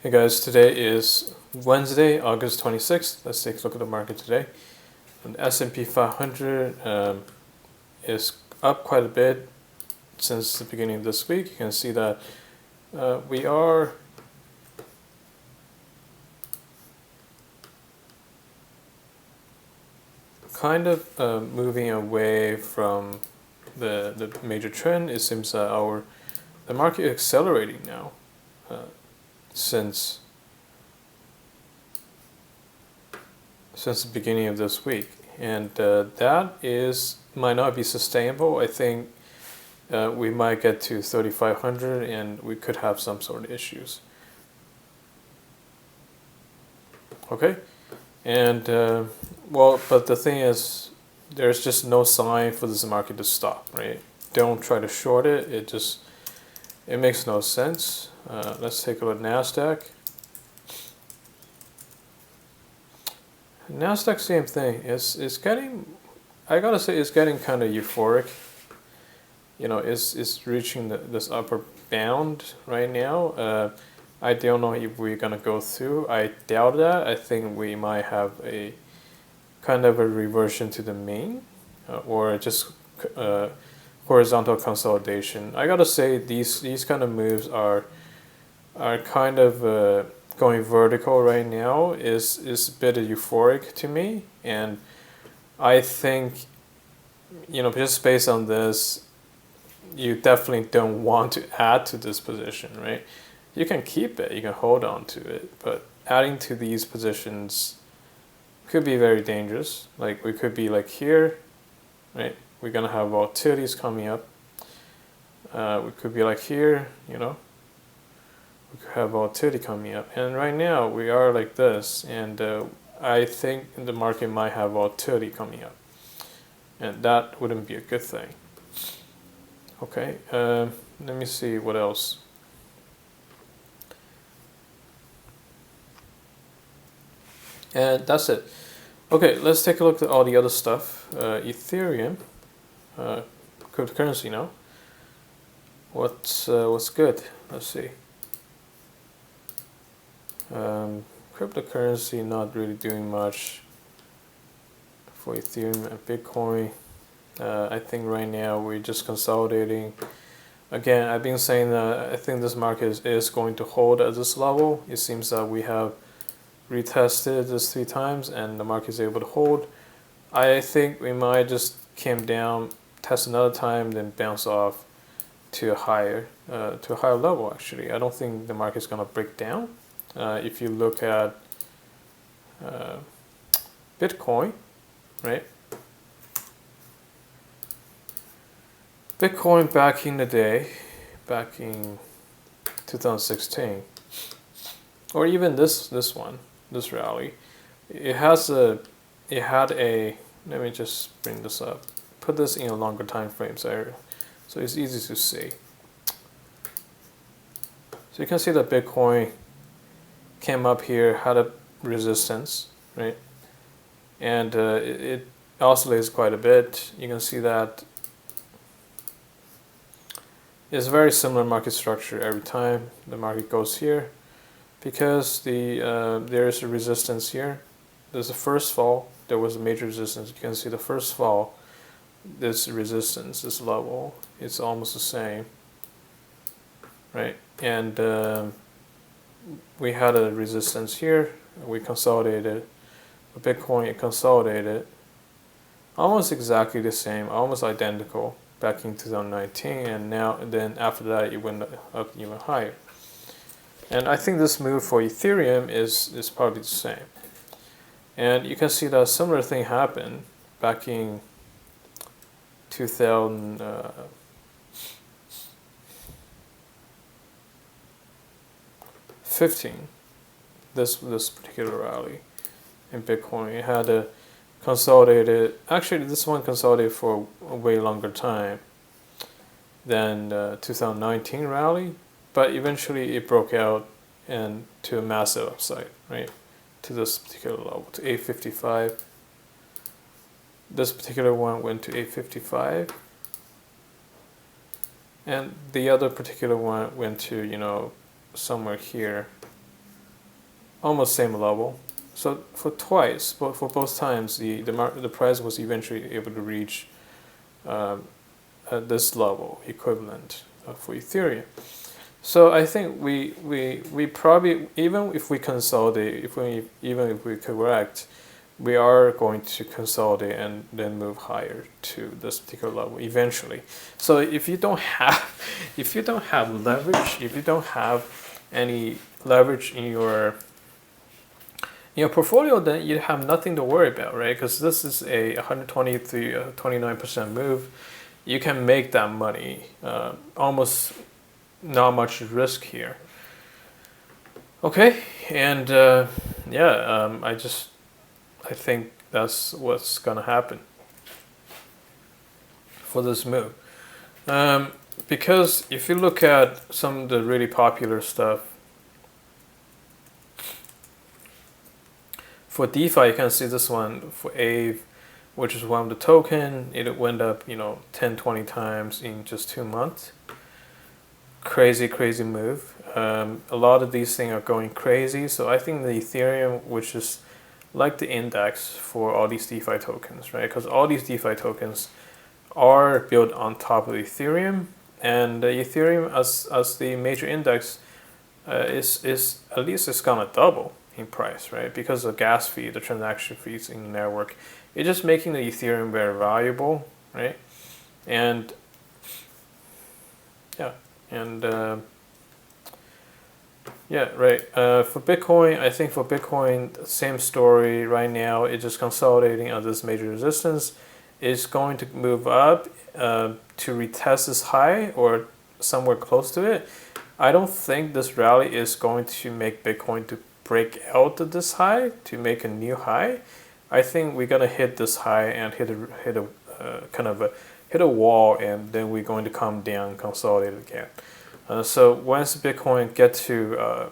Hey guys, today is Wednesday, August 26th. Let's take a look at the market today. The S&P 500 is up quite a bit since the beginning of this week. You can see that we are kind of moving away from the major trend. It seems that the market is accelerating now since the beginning of this week, and that might not be sustainable. I think we might get to 3,500 and we could have some sort of issues. Okay, and but the thing is, there's just no sign for this market to stop, right? Don't try to short it. It makes no sense. Let's take a look at NASDAQ. NASDAQ, same thing. It's getting, I gotta say, it's getting kind of euphoric. You know, it's reaching this upper bound right now. I don't know if we're gonna go through. I doubt that. I think we might have a kind of a reversion to the mean, or just horizontal consolidation. I gotta say, these kind of moves are kind of going vertical right now is a bit euphoric to me, and I think, you know, just based on this, you definitely don't want to add to this position, right? You can keep it, you can hold on to it, but adding to these positions could be very dangerous. Like, we could be like here, right? We're gonna have volatilities coming up. We could be like here, you know. We could have volatility coming up, and right now we are like this, and I think the market might have volatility coming up, and that wouldn't be a good thing. Okay, let me see what else. And that's it. Okay, let's take a look at all the other stuff. Ethereum, cryptocurrency now. What's good? Let's see. Cryptocurrency not really doing much for Ethereum and Bitcoin. I think right now we're just consolidating. Again, I've been saying that I think this market is going to hold at this level. It seems that we have retested this 3 times and the market is able to hold. I think we might just come down, test another time, then bounce off to a higher level. Actually, I don't think the market's gonna break down. If you look at Bitcoin, right? Bitcoin back in the day, back in 2016, or even this rally, it had a. Let me just bring this up. Put this in a longer time frame, so it's easy to see. So you can see that Bitcoin came up here, had a resistance, right? And it oscillates quite a bit. You can see that it's very similar market structure every time the market goes here, because there is a resistance here. There's the first fall, there was a major resistance. You can see the first fall, this resistance, this level, it's almost the same, right? And we had a resistance here, we consolidated. Bitcoin, it consolidated almost exactly the same, almost identical back in 2019, and then after that it went up even higher. And I think this move for Ethereum is probably the same. And you can see that a similar thing happened back in 2015. This particular rally in Bitcoin, it had a consolidated. Actually, this one consolidated for a way longer time than 2019 rally, but eventually it broke out and to a massive upside, right? To this particular level, to 855. This particular one went to 855, and the other particular one went to, you know, somewhere here. almost same level. So for twice, but for both times, the price was eventually able to reach this level equivalent for Ethereum. So I think we probably, even if we consolidate, even if we correct, we are going to consolidate and then move higher to this particular level eventually. So if you don't have leverage, if you don't have any leverage in your portfolio, then you have nothing to worry about, right? Because this is a 120 to 29% move. You can make that money, almost not much risk here. Okay, and I think that's what's gonna happen for this move. Because if you look at some of the really popular stuff for DeFi, you can see this one for Aave, which is one of the token. It went up, 10, 20 times in just 2 months. Crazy move. A lot of these things are going crazy. So I think the Ethereum, which is like the index for all these DeFi tokens, right? Because all these DeFi tokens are built on top of Ethereum, and Ethereum as the major index is at least it's gonna double in price, right? Because of the gas fee, the transaction fees in the network, it's just making the Ethereum very valuable, right? And for Bitcoin, I think for Bitcoin, same story right now. It's just consolidating on this major resistance. It's going to move up to retest this high or somewhere close to it. I don't think this rally is going to make Bitcoin to break out of this high to make a new high. I think we're gonna hit this high and hit a wall, and then we're going to come down, consolidate again. So once Bitcoin get to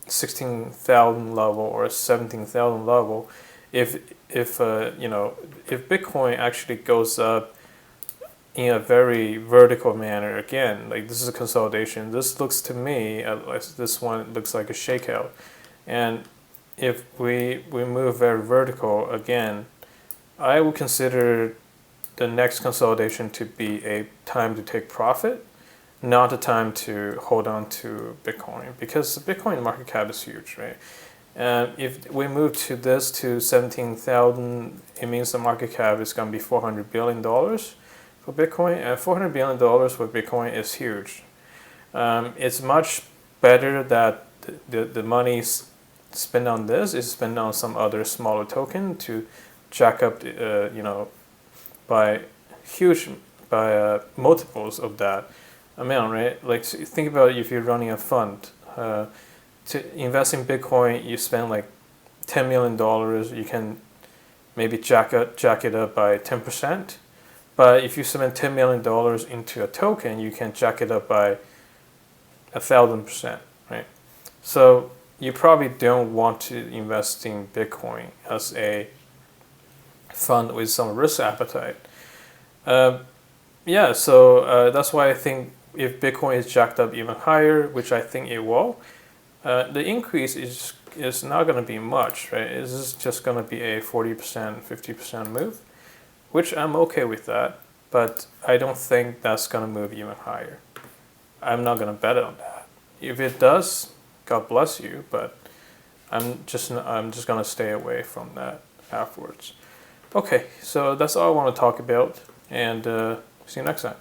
16,000 level or 17,000 level, if Bitcoin actually goes up in a very vertical manner again, like this is a consolidation. This looks to me, this one looks like a shakeout, and if we move very vertical again, I would consider the next consolidation to be a time to take profit, not a time to hold on to Bitcoin, because the Bitcoin market cap is huge, right? And if we move to 17,000, it means the market cap is going to be $400 billion for Bitcoin, and $400 billion for Bitcoin is huge. It's much better that the money spent on this is spent on some other smaller token to jack up, by multiples of that amount, right? Like, so think about if you're running a fund. To invest in Bitcoin, you spend like $10 million. You can maybe jack it up by 10%. But if you spend $10 million into a token, you can jack it up by 1,000%, right? So you probably don't want to invest in Bitcoin as a fund with some risk appetite. So that's why I think if Bitcoin is jacked up even higher, which I think it will, the increase is not going to be much, right? It's just going to be a 40%, 50% move, which I'm okay with that, but I don't think that's going to move even higher. I'm not going to bet on that. If it does, God bless you, but I'm just going to stay away from that afterwards. Okay, so that's all I want to talk about, and see you next time.